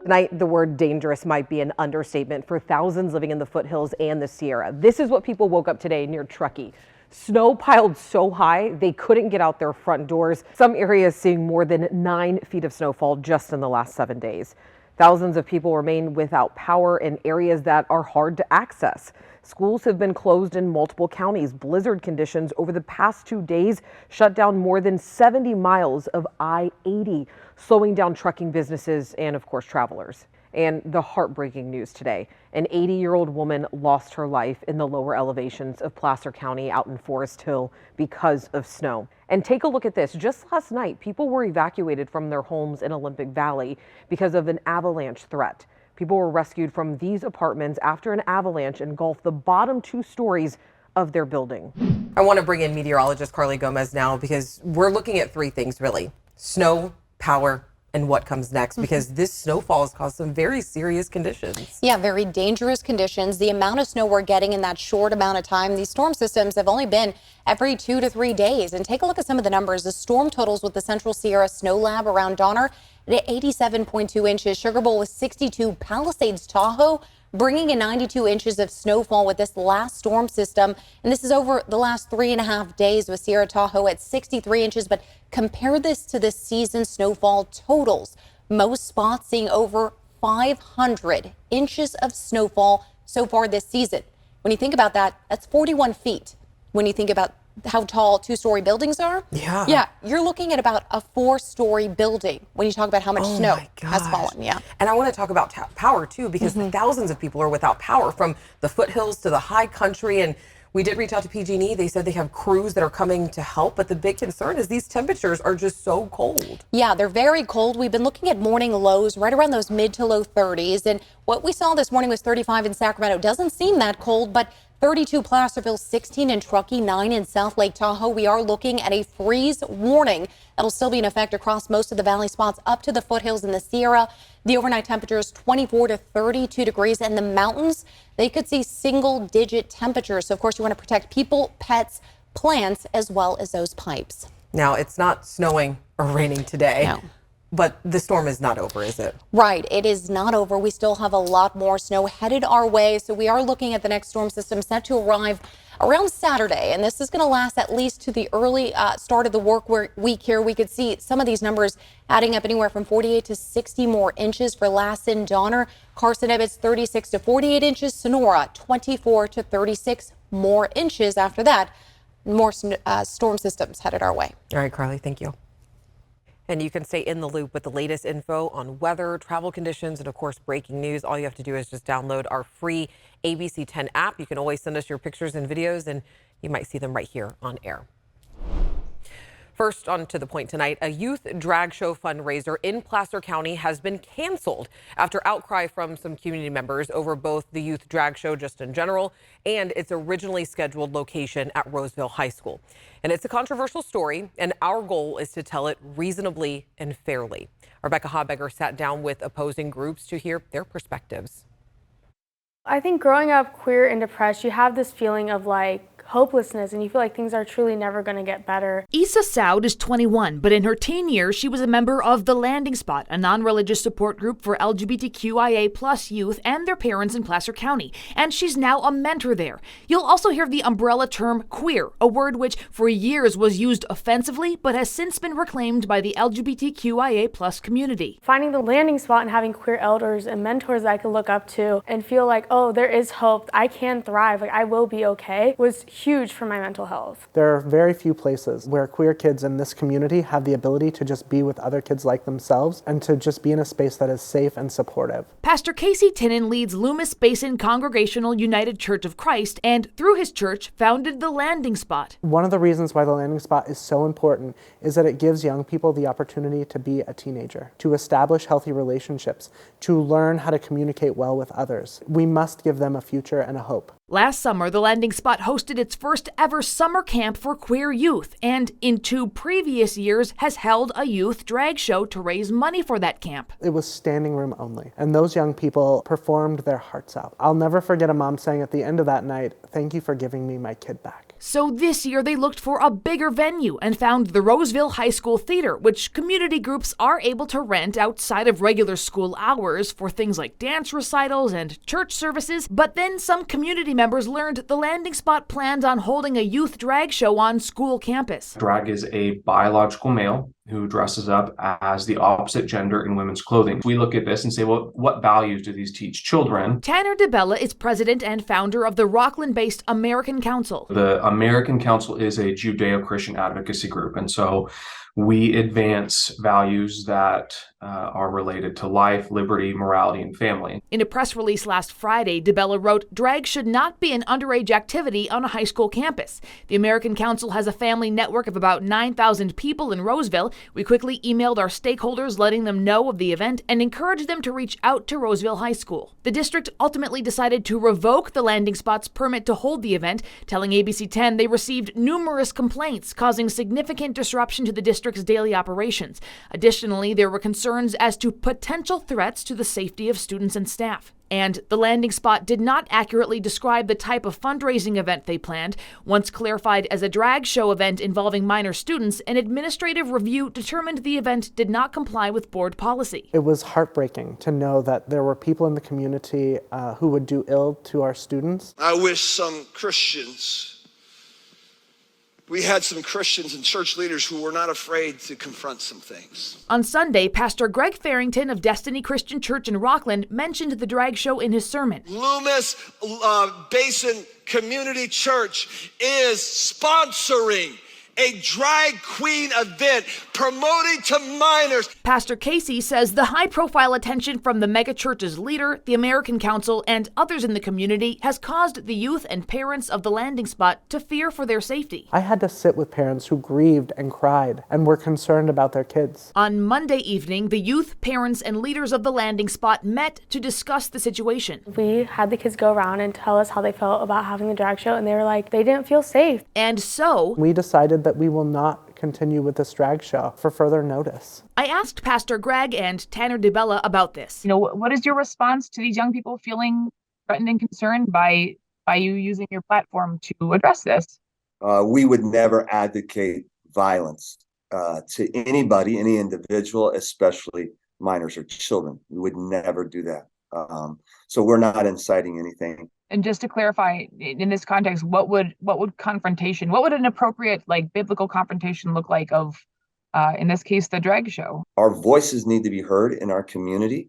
Tonight, the word dangerous might be an understatement for thousands living in the foothills and the Sierra. This is what people woke up today near Truckee. Snow piled so high they couldn't get out their front doors. Some areas seeing more than 9 feet of snowfall just in the last 7 days. Thousands of people remain without power in areas that are hard to access. Schools have been closed in multiple counties. Blizzard conditions over the past 2 days shut down more than 70 miles of I-80, slowing down trucking businesses and, of course, travelers. And the heartbreaking news today, an 80-year-old woman lost her life in the lower elevations of Placer County out in Forest Hill because of snow. And take a look at this. Just last night, people were evacuated from their homes in Olympic Valley because of an avalanche threat. People were rescued from these apartments after an avalanche engulfed the bottom 2 stories of their building. I want to bring in meteorologist Carly Gomez now because we're looking at 3 things really: snow, power, and what comes next, because this snowfall has caused some very serious conditions. Yeah, very dangerous conditions. The amount of snow we're getting in that short amount of time, these storm systems have only been every 2 to 3 days. And take a look at some of the numbers. The storm totals with the Central Sierra Snow Lab around Donner at 87.2 inches. Sugar Bowl was 62. Palisades, Tahoe, bringing in 92 inches of snowfall with this last storm system. And this is over the last 3.5 days with Sierra Tahoe at 63 inches. But compare this to this season's snowfall totals. Most spots seeing over 500 inches of snowfall so far this season. When you think about that, that's 41 feet. When you think about how tall 2-story buildings are. Yeah, you're looking at about a 4-story building when you talk about how much snow has fallen. Yeah. And I want to talk about power too, because thousands of people are without power from the foothills to the high country. And we did reach out to PG&E. They said they have crews that are coming to help, but the big concern is these temperatures are just so cold. Yeah, they're very cold. We've been looking at morning lows right around those mid to low 30s. And what we saw this morning was 35 in Sacramento. Doesn't seem that cold, but 32 Placerville, 16 in Truckee, 9 in South Lake Tahoe. We are looking at a freeze warning that'll still be in effect across most of the valley spots up to the foothills in the Sierra. The overnight temperature is 24 to 32 degrees, and the mountains, they could see single-digit temperatures. So, of course, you want to protect people, pets, plants, as well as those pipes. Now, it's not snowing or raining today. No. But the storm is not over, is it? Right. It is not over. We still have a lot more snow headed our way. So we are looking at the next storm system set to arrive around Saturday. And this is going to last at least to the early start of the work week here. We could see some of these numbers adding up anywhere from 48 to 60 more inches for Lassen, Donner, Carson, Ebbets, 36 to 48 inches, Sonora, 24 to 36 more inches. After that, more storm systems headed our way. All right, Carly, thank you. And you can stay in the loop with the latest info on weather, travel conditions, and of course, breaking news. All you have to do is just download our free ABC 10 app. You can always send us your pictures and videos, and you might see them right here on air. First, on to the point tonight, a youth drag show fundraiser in Placer County has been canceled after outcry from some community members over both the youth drag show just in general and its originally scheduled location at Roseville High School. And it's a controversial story, and our goal is to tell it reasonably and fairly. Rebecca Habegger sat down with opposing groups to hear their perspectives. I think growing up queer and depressed, you have this feeling of like hopelessness, and you feel like things are truly never going to get better. Issa Soud is 21, but in her teen years, she was a member of The Landing Spot, a non-religious support group for LGBTQIA+ youth and their parents in Placer County, and she's now a mentor there. You'll also hear the umbrella term queer, a word which for years was used offensively, but has since been reclaimed by the LGBTQIA+ community. Finding The Landing Spot and having queer elders and mentors that I could look up to and feel like, oh, there is hope, I can thrive, like I will be okay, was huge for my mental health. There are very few places where queer kids in this community have the ability to just be with other kids like themselves and to just be in a space that is safe and supportive. Pastor Casey Tinnen leads Loomis Basin Congregational United Church of Christ and through his church founded The Landing Spot. One of the reasons why The Landing Spot is so important is that it gives young people the opportunity to be a teenager, to establish healthy relationships, to learn how to communicate well with others. We must give them a future and a hope. Last summer, The Landing Spot hosted its first ever summer camp for queer youth, and in 2 previous years has held a youth drag show to raise money for that camp. It was standing room only, and those young people performed their hearts out. I'll never forget a mom saying at the end of that night, "Thank you for giving me my kid back." So this year they looked for a bigger venue and found the Roseville High School Theater, which community groups are able to rent outside of regular school hours for things like dance recitals and church services. But then some community members learned the Landing Spot planned on holding a youth drag show on school campus. Drag is a biological male who dresses up as the opposite gender in women's clothing. We look at this and say, well, what values do these teach children? Tanner DeBella is president and founder of the Rockland-based American Council. The American Council is a Judeo-Christian advocacy group, and so we advance values that are related to life, liberty, morality, and family. In a press release last Friday, DeBella wrote, "Drag should not be an underage activity on a high school campus. The American Council has a family network of about 9,000 people in Roseville. We quickly emailed our stakeholders letting them know of the event and encouraged them to reach out to Roseville High School." The district ultimately decided to revoke the Landing Spot's permit to hold the event, telling ABC 10 they received numerous complaints, causing significant disruption to the district's daily operations. Additionally, there were concerns as to potential threats to the safety of students and staff. And the Landing Spot did not accurately describe the type of fundraising event they planned. Once clarified as a drag show event involving minor students, an administrative review determined the event did not comply with board policy. It was heartbreaking to know that there were people in the community who would do ill to our students. I wish we had some Christians and church leaders who were not afraid to confront some things. On Sunday, Pastor Greg Farrington of Destiny Christian Church in Rockland mentioned the drag show in his sermon. Loomis Basin Community Church is sponsoring a drag queen event promoting to minors. Pastor Casey says the high-profile attention from the megachurch's leader, the American Council, and others in the community has caused the youth and parents of the Landing Spot to fear for their safety. I had to sit with parents who grieved and cried and were concerned about their kids. On Monday evening, the youth, parents, and leaders of the Landing Spot met to discuss the situation. We had the kids go around and tell us how they felt about having the drag show, and they were like, they didn't feel safe. And so we decided that we will not continue with this drag show for further notice. I asked Pastor Greg and Tanner DeBella about this. What is your response to these young people feeling threatened and concerned by you using your platform to address this? We would never advocate violence to anybody, any individual, especially minors or children. We would never do that. So we're not inciting anything. And just to clarify, in this context, what would an appropriate biblical confrontation look like of, in this case, the drag show? Our voices need to be heard in our community.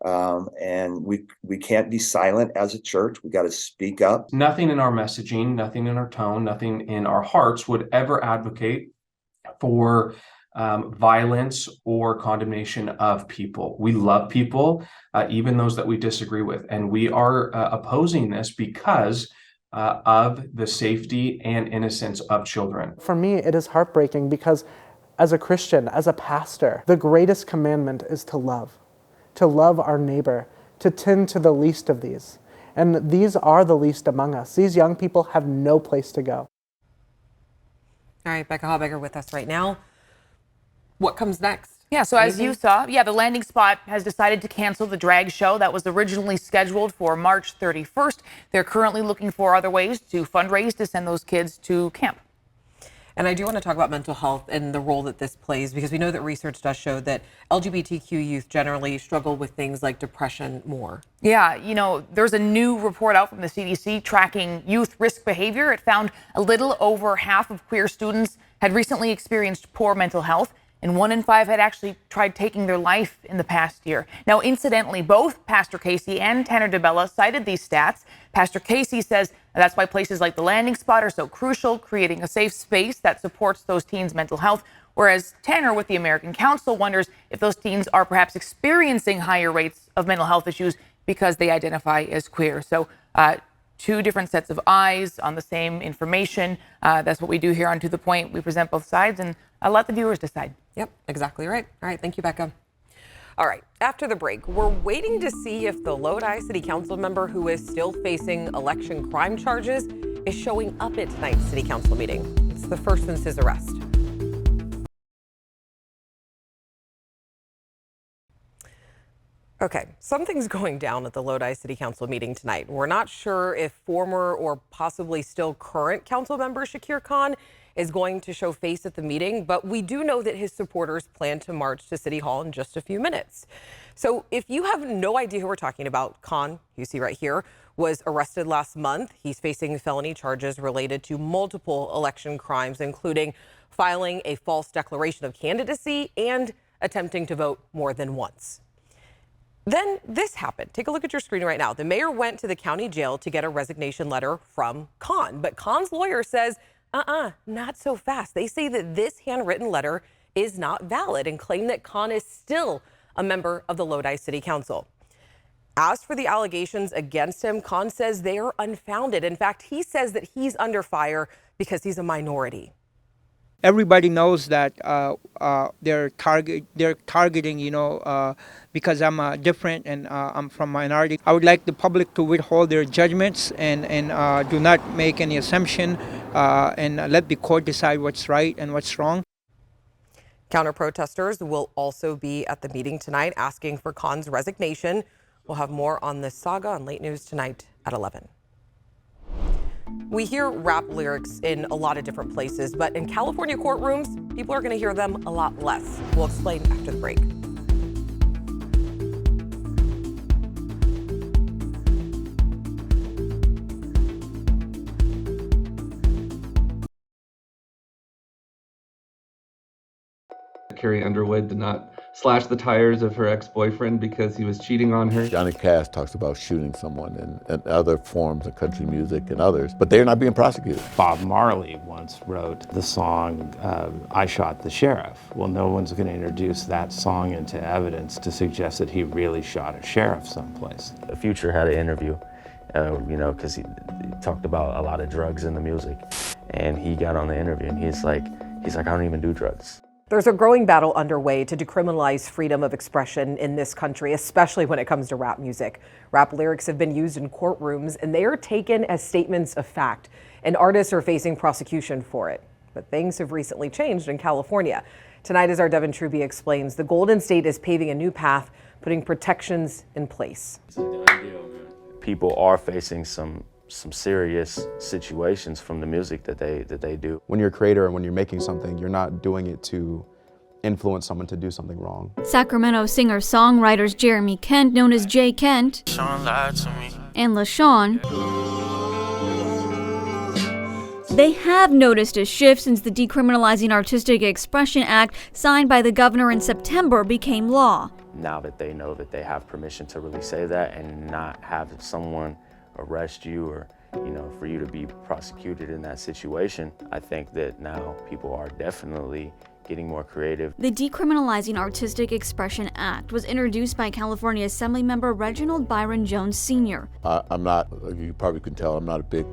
And we can't be silent as a church. We got to speak up. Nothing in our messaging, nothing in our tone, nothing in our hearts would ever advocate for violence or condemnation of people. We love people, even those that we disagree with. And we are opposing this because of the safety and innocence of children. For me, it is heartbreaking because as a Christian, as a pastor, the greatest commandment is to love our neighbor, to tend to the least of these. And these are the least among us. These young people have no place to go. All right, Becca Haubecker with us right now. What comes next? Yeah, so as you saw, the Landing Spot has decided to cancel the drag show that was originally scheduled for March 31st. They're currently looking for other ways to fundraise to send those kids to camp. And I do want to talk about mental health and the role that this plays, because we know that research does show that LGBTQ youth generally struggle with things like depression more. Yeah, there's a new report out from the CDC tracking youth risk behavior. It found a little over half of queer students had recently experienced poor mental health, and 1 in 5 had actually tried taking their life in the past year. Now, incidentally, both Pastor Casey and Tanner DeBella cited these stats. Pastor Casey says that's why places like the Landing Spot are so crucial, creating a safe space that supports those teens' mental health. Whereas Tanner with the American Council wonders if those teens are perhaps experiencing higher rates of mental health issues because they identify as queer. So two different sets of eyes on the same information. That's what we do here on To The Point. We present both sides and let the viewers decide. Yep, exactly right. All right, thank you, Becca. All right, after the break, we're waiting to see if the Lodi City Council member who is still facing election crime charges is showing up at tonight's City Council meeting. It's the first since his arrest. Okay, something's going down at the Lodi City Council meeting tonight. We're not sure if former or possibly still current council member Shakir Khan is going to show face at the meeting, but we do know that his supporters plan to march to City Hall in just a few minutes. So if you have no idea who we're talking about, Khan, you see right here, was arrested last month. He's facing felony charges related to multiple election crimes, including filing a false declaration of candidacy and attempting to vote more than once. Then this happened. Take a look at your screen right now. The mayor went to the county jail to get a resignation letter from Khan, but Khan's lawyer says, not so fast. They say that this handwritten letter is not valid and claim that Khan is still a member of the Lodi City Council. As for the allegations against him, Khan says they are unfounded. In fact, he says that he's under fire because he's a minority. Everybody knows that they're targeting, because I'm different and I'm from minority. I would like the public to withhold their judgments and do not make any assumption and let the court decide what's right and what's wrong. Counter-protesters will also be at the meeting tonight asking for Khan's resignation. We'll have more on this saga on Late News tonight at 11. We hear rap lyrics in a lot of different places, but in California courtrooms, people are going to hear them a lot less. We'll explain after the break. Carrie Underwood did not slash the tires of her ex-boyfriend because he was cheating on her. Johnny Cash talks about shooting someone and other forms of country music and others, but they're not being prosecuted. Bob Marley once wrote the song, I Shot the Sheriff. Well, no one's going to introduce that song into evidence to suggest that he really shot a sheriff someplace. Future had an interview, because he talked about a lot of drugs in the music. And he got on the interview and he's like, I don't even do drugs. There's a growing battle underway to decriminalize freedom of expression in this country, especially when it comes to rap music. Rap lyrics have been used in courtrooms, and they are taken as statements of fact, and artists are facing prosecution for it. But things have recently changed in California. Tonight, as our Devin Truby explains, the Golden State is paving a new path, putting protections in place. People are facing some serious situations from the music that they do. When you're a creator and when you're making something, you're not doing it to influence someone to do something wrong. Sacramento singer-songwriters Jeremy Kent, known as Jay Kent, and LaShawn, they have noticed a shift since the Decriminalizing Artistic Expression Act, signed by the governor in September, became law. Now that they know that they have permission to really say that and not have someone arrest you or, for you to be prosecuted in that situation, I think that now people are definitely getting more creative. The Decriminalizing Artistic Expression Act was introduced by California Assemblymember Reginald Byron Jones Sr. I'm not, you probably can tell, I'm not a big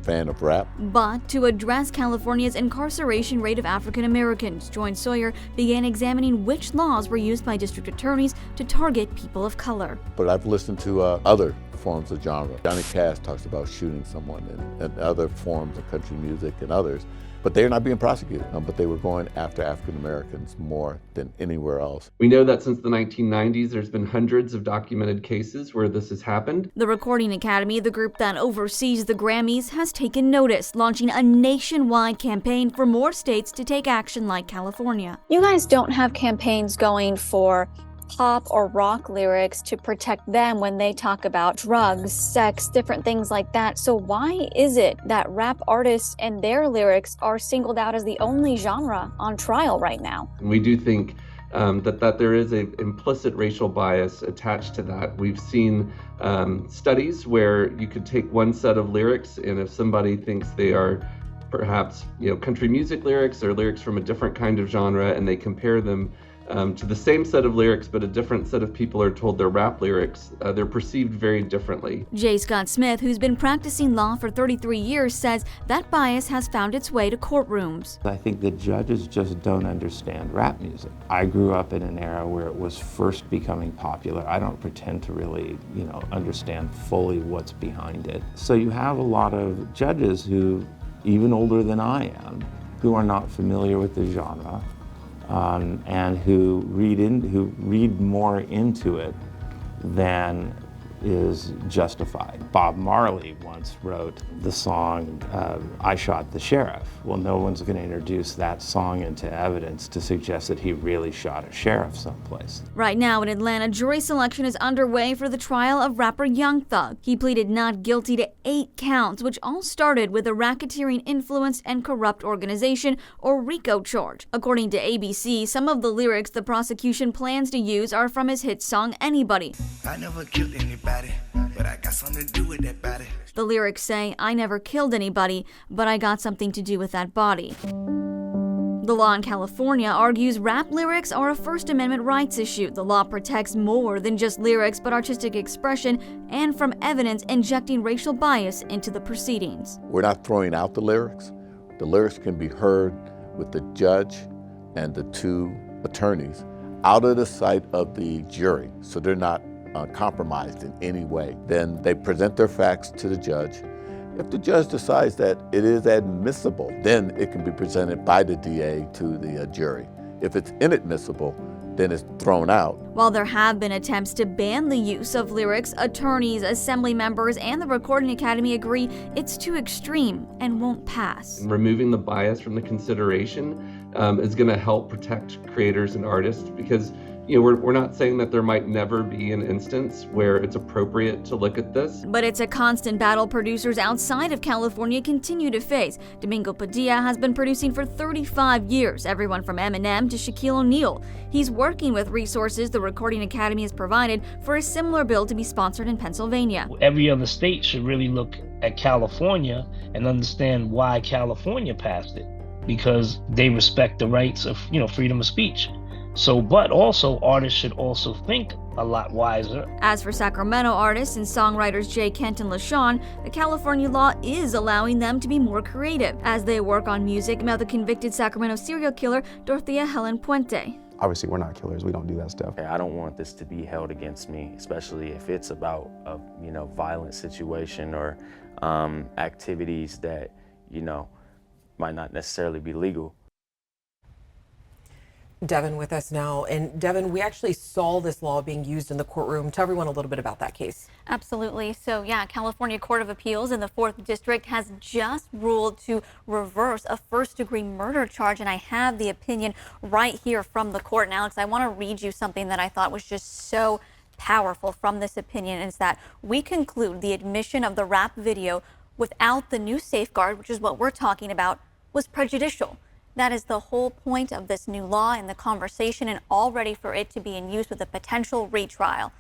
fan of rap. But to address California's incarceration rate of African Americans, Joyce Sawyer began examining which laws were used by district attorneys to target people of color. But I've listened to other forms of genre. Johnny Cash talks about shooting someone and other forms of country music and others, but they're not being prosecuted. But they were going after African Americans more than anywhere else. We know that since the 1990s, there's been hundreds of documented cases where this has happened. The Recording Academy, the group that oversees the Grammys, has taken notice, launching a nationwide campaign for more states to take action like California. You guys don't have campaigns going for pop or rock lyrics to protect them when they talk about drugs, sex, different things like that. So why is it that rap artists and their lyrics are singled out as the only genre on trial right now? And we do think that there is an implicit racial bias attached to that. We've seen studies where you could take one set of lyrics, and if somebody thinks they are perhaps country music lyrics or lyrics from a different kind of genre, and they compare them to the same set of lyrics, but a different set of people are told they're rap lyrics, they're perceived very differently. J. Scott Smith, who's been practicing law for 33 years, says that bias has found its way to courtrooms. I think the judges just don't understand rap music. I grew up in an era where it was first becoming popular. I don't pretend to really, understand fully what's behind it. So you have a lot of judges who, even older than I am, who are not familiar with the genre, and who read more into it than is justified. Bob Marley once wrote the song, I Shot the Sheriff. Well, no one's going to introduce that song into evidence to suggest that he really shot a sheriff someplace. Right now in Atlanta, jury selection is underway for the trial of rapper Young Thug. He pleaded not guilty to 8 counts, which all started with a racketeering influenced and corrupt organization, or RICO charge. According to ABC, some of the lyrics the prosecution plans to use are from his hit song Anybody. I never killed anybody, but I got something to do with that body. The lyrics say, I never killed anybody, but I got something to do with that body. The law in California argues rap lyrics are a First Amendment rights issue. The law protects more than just lyrics, but artistic expression and from evidence injecting racial bias into the proceedings. We're not throwing out the lyrics. The lyrics can be heard with the judge and the 2 attorneys out of the sight of the jury, so they're not compromised in any way. Then they present their facts to the judge. If the judge decides that it is admissible, then it can be presented by the DA to the jury. If it's inadmissible, then it's thrown out. While there have been attempts to ban the use of lyrics, attorneys, assembly members, and the Recording Academy agree it's too extreme and won't pass. Removing the bias from the consideration is going to help protect creators and artists, because we're not saying that there might never be an instance where it's appropriate to look at this. But it's a constant battle producers outside of California continue to face. Domingo Padilla has been producing for 35 years, everyone from Eminem to Shaquille O'Neal. He's working with resources the Recording Academy has provided for a similar bill to be sponsored in Pennsylvania. Every other state should really look at California and understand why California passed it, because they respect the rights of, freedom of speech. So, but also artists should also think a lot wiser. As for Sacramento artists and songwriters Jay Kent and LaShawn, the California law is allowing them to be more creative as they work on music about the convicted Sacramento serial killer Dorothea Helen Puente. Obviously, we're not killers. We don't do that stuff. I don't want this to be held against me, especially if it's about a violent situation or activities that might not necessarily be legal. Devin with us now. And Devin, we actually saw this law being used in the courtroom. Tell everyone a little bit about that case. Absolutely. So yeah, California Court of Appeals in the 4th District has just ruled to reverse a first-degree murder charge. And I have the opinion right here from the court. And Alex, I want to read you something that I thought was just so powerful from this opinion. Is that we conclude the admission of the rap video without the new safeguard, which is what we're talking about, was prejudicial. That is the whole point of this new law and the conversation, and all ready for it to be in use with a potential retrial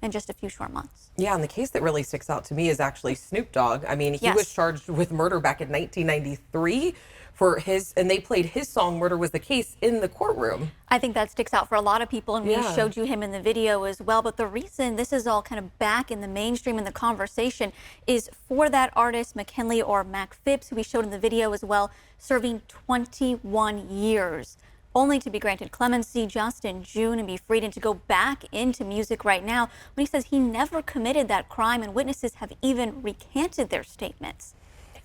in just a few short months. Yeah, and the case that really sticks out to me is actually Snoop Dogg. I mean, he was charged with murder back in 1993 for and they played his song Murder Was the Case in the courtroom. I think that sticks out for a lot of people, and we showed you him in the video as well. But the reason this is all kind of back in the mainstream in the conversation is for that artist, McKinley or Mac Phipps, who we showed in the video as well, serving 21 years, only to be granted clemency just in June and be freed and to go back into music right now when he says he never committed that crime, and witnesses have even recanted their statements.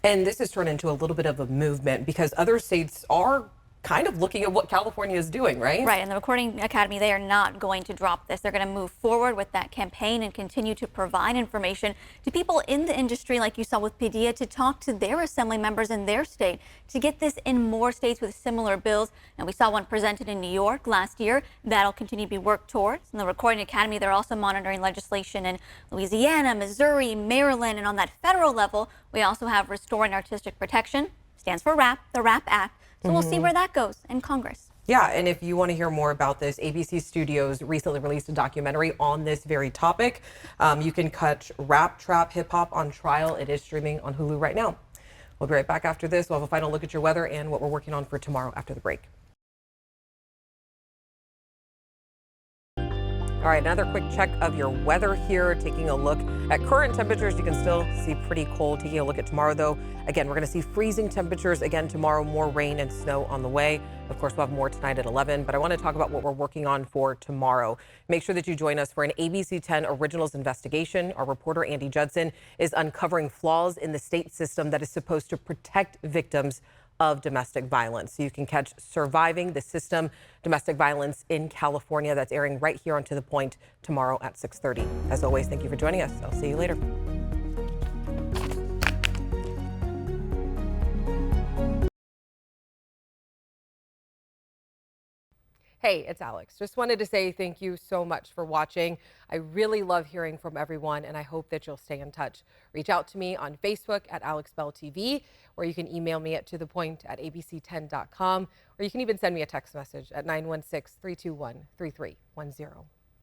And this has turned into a little bit of a movement because other states are kind of looking at what California is doing, right? Right, and the Recording Academy, they are not going to drop this. They're going to move forward with that campaign and continue to provide information to people in the industry, like you saw with Padilla, to talk to their assembly members in their state, to get this in more states with similar bills. And we saw one presented in New York last year. That'll continue to be worked towards. And the Recording Academy, they're also monitoring legislation in Louisiana, Missouri, Maryland, and on that federal level, we also have Restoring Artistic Protection, stands for RAP, the RAP Act. So we'll see where that goes in Congress. Yeah, and if you want to hear more about this, ABC Studios recently released a documentary on this very topic. You can catch Rap Trap Hip Hop on Trial. It is streaming on Hulu right now. We'll be right back after this. We'll have a final look at your weather and what we're working on for tomorrow after the break. All right, another quick check of your weather here. Taking a look at current temperatures, you can still see pretty cold. Taking a look at tomorrow, though, again, we're going to see freezing temperatures again tomorrow, more rain and snow on the way. Of course, we'll have more tonight at 11, but I want to talk about what we're working on for tomorrow. Make sure that you join us for an ABC 10 Originals investigation. Our reporter, Andy Judson, is uncovering flaws in the state system that is supposed to protect victims of domestic violence. So you can catch Surviving the System, Domestic Violence in California. That's airing right here on To The Point tomorrow at 6:30. As always, thank you for joining us. I'll see you later. Hey, it's Alex. Just wanted to say thank you so much for watching. I really love hearing from everyone, and I hope that you'll stay in touch. Reach out to me on Facebook at AlexBellTV, or you can email me at tothepoint@abc10.com, or you can even send me a text message at 916-321-3310.